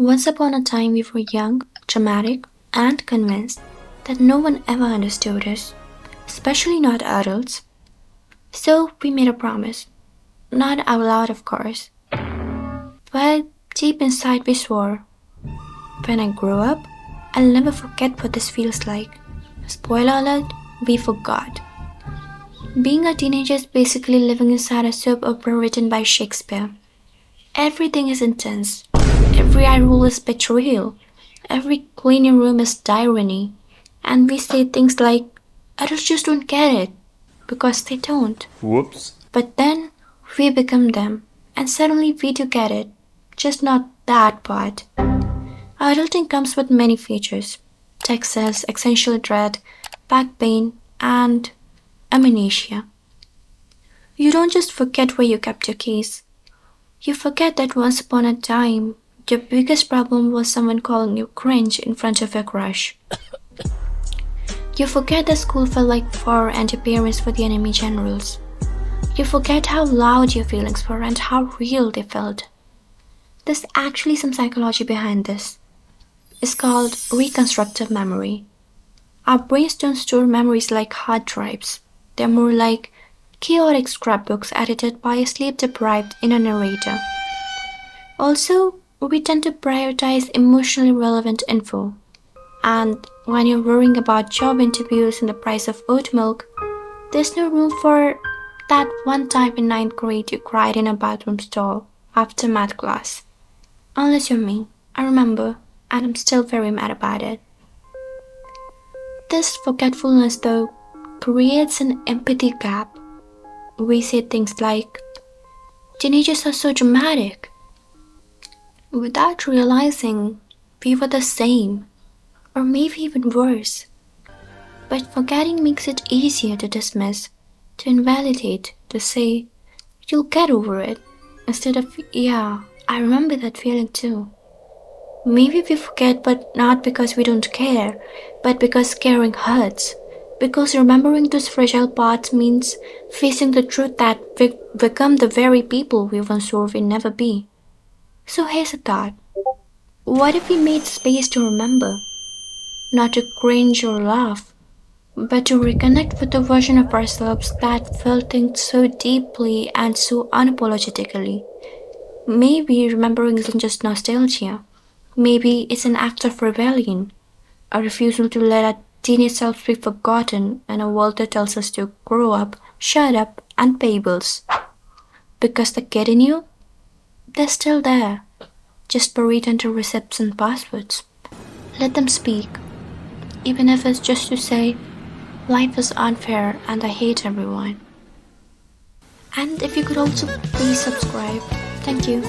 Once upon a time, we were young, dramatic, and convinced that no one ever understood us, especially not adults. So we made a promise. Not out loud, of course, but deep inside we swore. When I grow up, I'll never forget what this feels like. Spoiler alert, we forgot. Being a teenager is basically living inside a soap opera written by Shakespeare. Everything is intense. Every eye roll is betrayal. Every cleaning room is tyranny. And we say things like, adults just don't get it. Because they don't. Whoops. But then we become them. And suddenly we do get it. Just not that part. Adulting comes with many features. Texas, existential dread, back pain, and amnesia. You don't just forget where you kept your keys. You forget that once upon a time, your biggest problem was someone calling you cringe in front of your crush. You forget that school felt like war and your parents were the enemy generals. You forget how loud your feelings were and how real they felt. There's actually some psychology behind this. It's called reconstructive memory. Our brains don't store memories like hard drives. They're more like chaotic scrapbooks edited by a sleep-deprived inner narrator. Also, we tend to prioritize emotionally relevant info. And when you're worrying about job interviews and the price of oat milk, there's no room for that one time in ninth grade you cried in a bathroom stall after math class. Unless you're me, I remember, and I'm still very mad about it. This forgetfulness, though, creates an empathy gap. We say things like, teenagers are so dramatic, without realizing we were the same, or maybe even worse. But forgetting makes it easier to dismiss, to invalidate, to say, you'll get over it, instead of, yeah, I remember that feeling too. Maybe we forget, but not because we don't care, but because caring hurts. Because remembering those fragile parts means facing the truth that we become the very people we once swore we'd never be. So here's a thought. What if we made space to remember? Not to cringe or laugh, but to reconnect with the version of ourselves that felt things so deeply and so unapologetically. Maybe remembering isn't just nostalgia. Maybe it's an act of rebellion, a refusal to let our teenage selves be forgotten in a world that tells us to grow up, shut up, and pay bills. Because the kid in you, they're still there, just buried under receipts and passwords. Let them speak, even if it's just to say, life is unfair and I hate everyone. And if you could also please subscribe. Thank you.